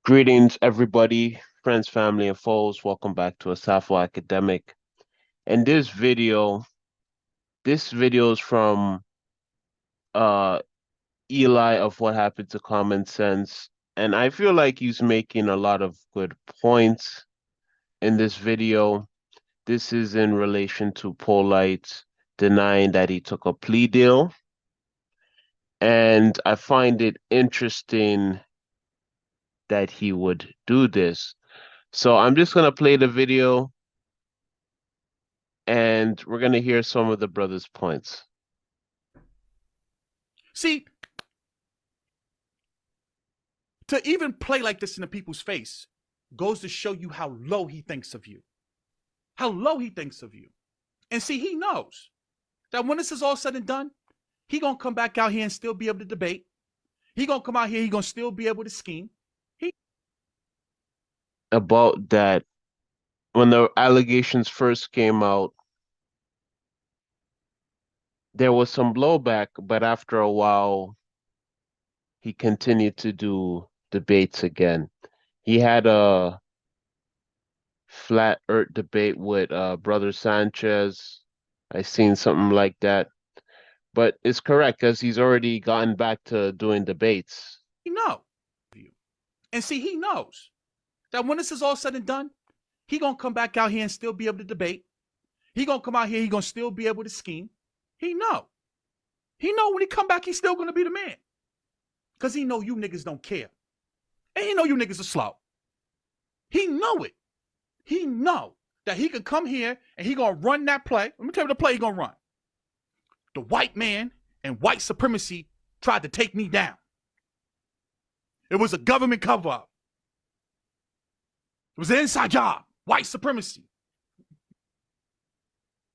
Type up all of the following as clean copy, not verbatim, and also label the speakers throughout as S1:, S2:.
S1: Greetings, everybody, friends, family, and foes. Welcome back to Asafo Academic. And this video is from uh Eli of What Happened to Common Sense. And I feel like he's making a lot of good points in this video. This is in relation to Polight denying that he took a plea deal. And I find it interesting that he would do this. So I'm just gonna play the video and we're going to hear some of the brothers' points.
S2: See, to even play like this in the people's face goes to show you how low he thinks of you. How low he thinks of you. And see, he knows that when this is all said and done, he gonna come back out here and still be able to debate. He gonna come out here, he gonna still be able to scheme.
S1: About that, when the allegations first came out, there was some blowback, but after a while, he continued to do debates again. He had a flat earth debate with Brother Sanchez. I seen something like that. But it's correct because he's already gotten back to doing debates.
S2: He know you. And see, he knows that when this is all said and done, he gonna come back out here and still be able to debate. He gonna come out here, he gonna still be able to scheme. He know. He know when he come back, he's still gonna be the man. Cause he know you niggas don't care. And he know you niggas are slow. He know it. He know that he could come here and he gonna run that play. Let me tell you the play he gonna run. The white man and white supremacy tried to take me down. It was a government cover-up. It was an inside job. White supremacy.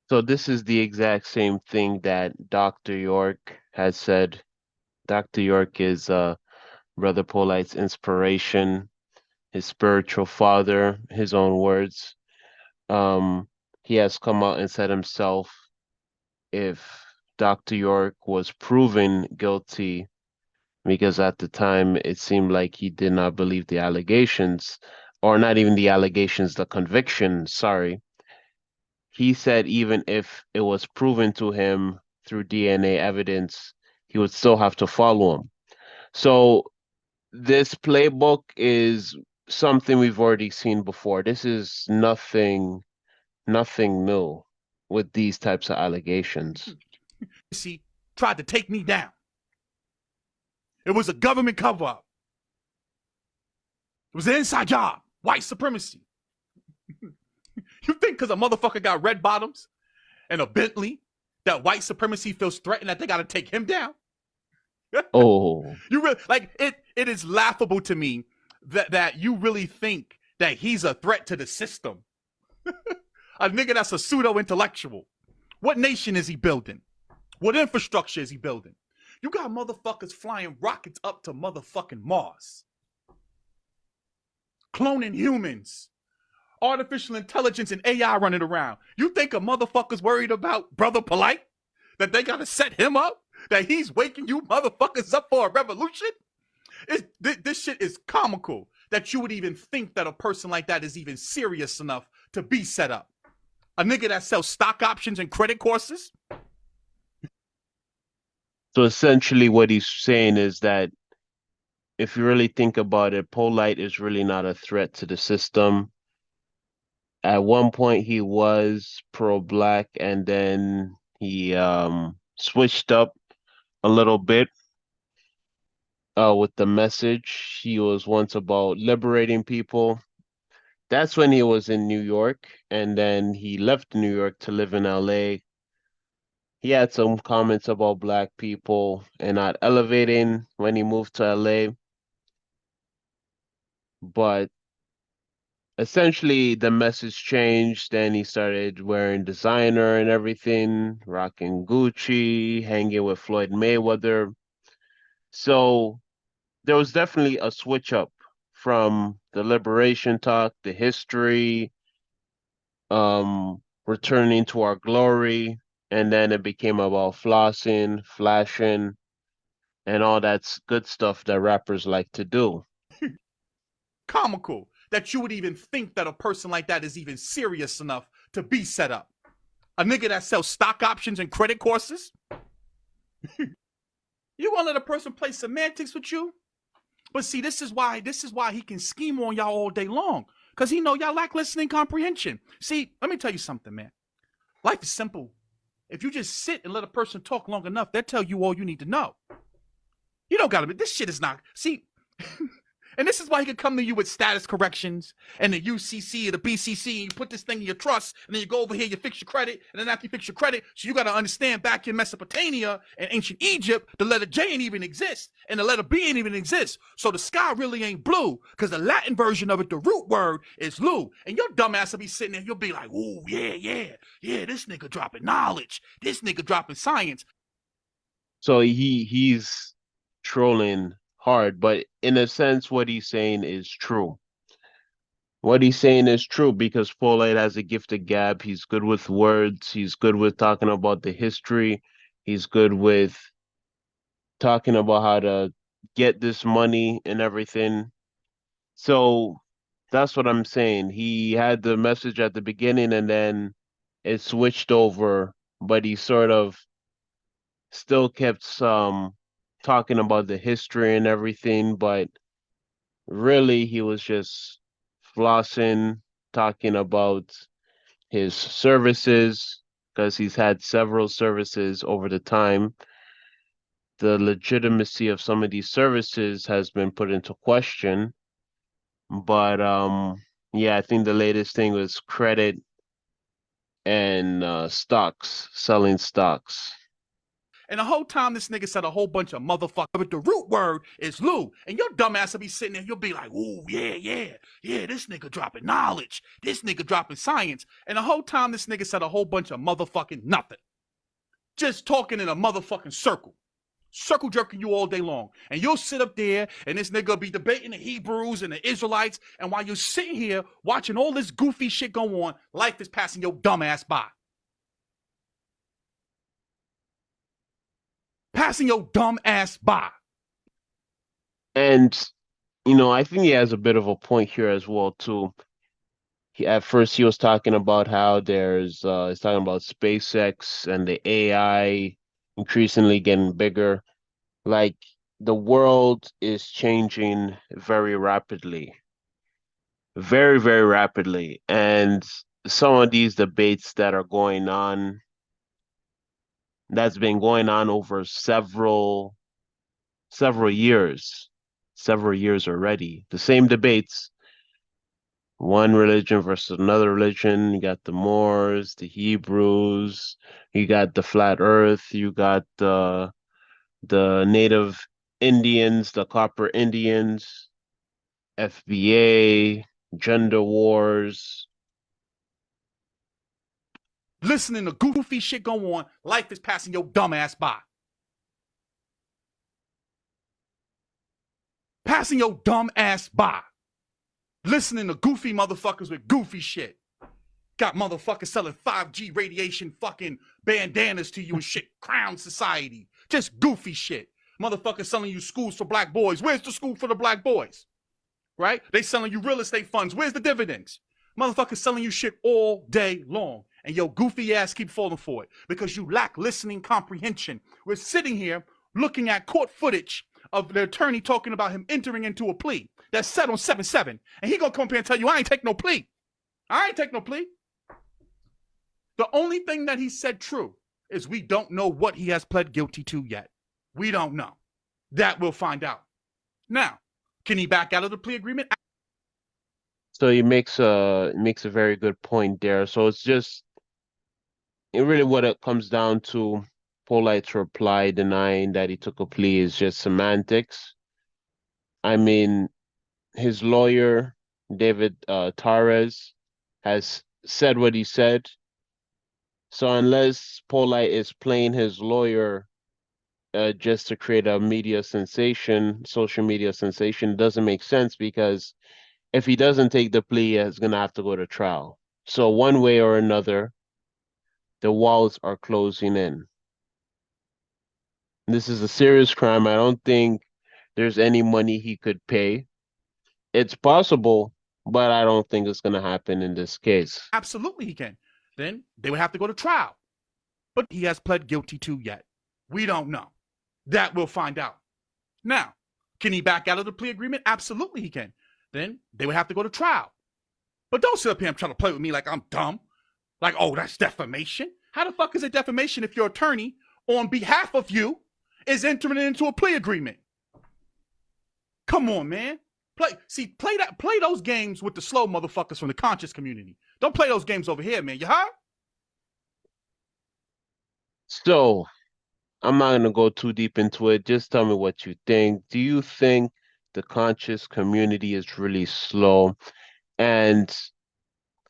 S1: So this is the exact same thing that Dr. York has said. Dr. York is Brother Polight's inspiration, his spiritual father, his own words. He has come out and said himself, if Dr. York was proven guilty, because at the time it seemed like he did not believe the allegations, or not even the allegations, the conviction, sorry. He said even if it was proven to him through DNA evidence, he would still have to follow him. So this playbook is something we've already seen before. This is nothing new with these types of allegations.
S2: See, tried to take me down. It was a government cover-up. It was an inside job. White supremacy. You think because a motherfucker got red bottoms and a Bentley that white supremacy feels threatened that they got to take him down?
S1: Oh,
S2: You really like it? It is laughable to me that you really think that he's a threat to the system. A nigga that's a pseudo intellectual. What nation is he building? What infrastructure is he building? You got motherfuckers flying rockets up to motherfucking Mars, cloning humans, artificial intelligence and AI running around. You think a motherfucker's worried about Brother Polight? That they gotta set him up? That he's waking you motherfuckers up for a revolution? This shit is comical that you would even think that a person like that is even serious enough to be set up. A nigga that sells stock options and credit courses?
S1: so essentially what he's saying is that if you really think about it, Polight is really not a threat to the system. At one point he was pro-black and then he switched up a little bit with the message. He was once about liberating people. That's when he was in New York, and then he left New York to live in LA. He had some comments about black people and not elevating when he moved to LA, but essentially the message changed. Then he started wearing designer and everything, rocking Gucci, hanging with Floyd Mayweather. So there was definitely a switch up from the liberation talk, the history, returning to our glory, and then it became about flossing, flashing, and all that's good stuff that rappers like to do.
S2: Comical that you would even think that a person like that is even serious enough to be set up. A nigga that sells stock options and credit courses? You gonna let a person play semantics with you? But see, this is why he can scheme on y'all all day long. Because he know y'all lack listening comprehension. See, let me tell you something, man. Life is simple. If you just sit and let a person talk long enough, they'll tell you all you need to know. You don't gotta be, this shit is not, see, and this is why he could come to you with status corrections and the UCC or the BCC, and you put this thing in your trust, and then you go over here, you fix your credit, and then after you fix your credit, so you got to understand back in Mesopotamia and ancient Egypt, the letter J ain't even exist, and the letter B ain't even exist. So the sky really ain't blue, because the Latin version of it, the root word, is Lu. And your dumbass will be sitting there, you'll be like, ooh, yeah, this nigga dropping knowledge. This nigga dropping science.
S1: So he's trolling hard, but in a sense, what he's saying is true. What he's saying is true because Polight has a gift of gab. He's good with words. He's good with talking about the history. He's good with talking about how to get this money and everything. So that's what I'm saying. He had the message at the beginning and then it switched over, but he sort of still kept talking about the history and everything, but really he was just flossing, talking about his services because he's had several services over the time. The legitimacy of some of these services has been put into question, but yeah, I think the latest thing was credit and stocks, selling stocks.
S2: And the whole time this nigga said a whole bunch of motherfucker, but the root word is Lu. And your dumbass will be sitting there, you'll be like, ooh, yeah, this nigga dropping knowledge. This nigga dropping science. And the whole time this nigga said a whole bunch of motherfucking nothing. Just talking in a motherfucking circle. Circle jerking you all day long. And you'll sit up there and this nigga will be debating the Hebrews and the Israelites. And while you're sitting here watching all this goofy shit go on, life is passing your dumbass by. Passing your dumb ass by.
S1: And, I think he has a bit of a point here as well, too. At first, he was talking about how he's talking about SpaceX and the AI increasingly getting bigger. Like, the world is changing very rapidly, very, very rapidly. And some of these debates that's been going on over several years already. The same debates, one religion versus another religion. You got the Moors, the Hebrews, you got the flat earth, you got the native Indians, the copper Indians, FBA, gender wars.
S2: Listening to goofy shit go on, life is passing your dumb ass by. Passing your dumb ass by. Listening to goofy motherfuckers with goofy shit. Got motherfuckers selling 5G radiation fucking bandanas to you and shit. Crown Society. Just goofy shit. Motherfuckers selling you schools for black boys. Where's the school for the black boys? Right? They selling you real estate funds. Where's the dividends? Motherfuckers selling you shit all day long. And your goofy ass keep falling for it because you lack listening comprehension. We're sitting here looking at court footage of the attorney talking about him entering into a plea that's set on 7-7. And he gonna come up here and tell you, I ain't take no plea. I ain't take no plea. The only thing that he said true is we don't know what he has pled guilty to yet. We don't know. That we'll find out. Now, can he back out of the plea agreement?
S1: So he makes a very good point there. So really what it comes down to, Polight's reply denying that he took a plea is just semantics. I mean, his lawyer, David Torres, has said what he said. So unless Polight is playing his lawyer just to create a media sensation, social media sensation, it doesn't make sense because if he doesn't take the plea, he's going to have to go to trial. So one way or another, the walls are closing in. This is a serious crime. I don't think there's any money he could pay. It's possible, but I don't think it's gonna happen in this case.
S2: Absolutely, he can. Then they would have to go to trial. But he has pled guilty to yet. We don't know. That we'll find out. Now, can he back out of the plea agreement? Absolutely, he can. Then they would have to go to trial. But don't sit up here and try to play with me like I'm dumb. Like, oh, that's defamation. How the fuck is it defamation if your attorney, on behalf of you, is entering into a plea agreement? Come on, man. Play those games with the slow motherfuckers from the conscious community. Don't play those games over here, man. You heard?
S1: So I'm not gonna go too deep into it. Just tell me what you think. Do you think the conscious community is really slow? And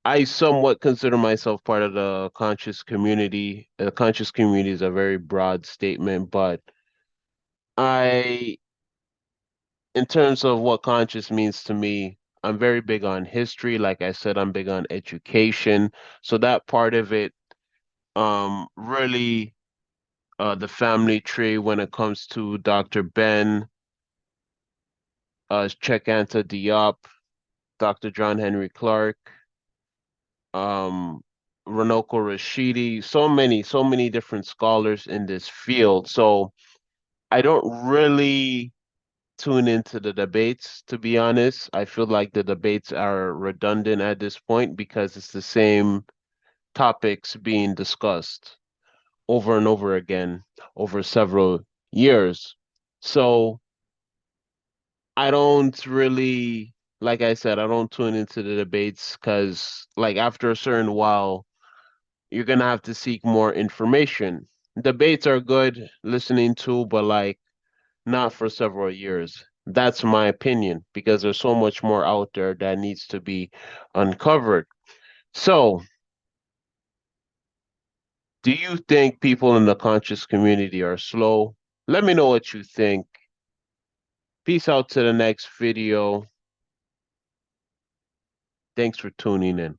S1: I somewhat consider myself part of the conscious community. The conscious community is a very broad statement, but I, in terms of what conscious means to me, I'm very big on history. Like I said, I'm big on education. So that part of it, really, the family tree when it comes to Dr. Ben, Cheikh Anta Diop, Dr. John Henry Clark, um, Runoko Rashidi, so many different scholars in this field. So I don't really tune into the debates, to be honest. I feel like the debates are redundant at this point because it's the same topics being discussed over and over again over several years. So I don't really, like I said, I don't tune into the debates because, like, after a certain while, you're gonna have to seek more information. Debates are good listening to, but like not for several years. That's my opinion because there's so much more out there that needs to be uncovered. So, do you think people in the conscious community are slow? Let me know what you think. Peace out to the next video. Thanks for tuning in.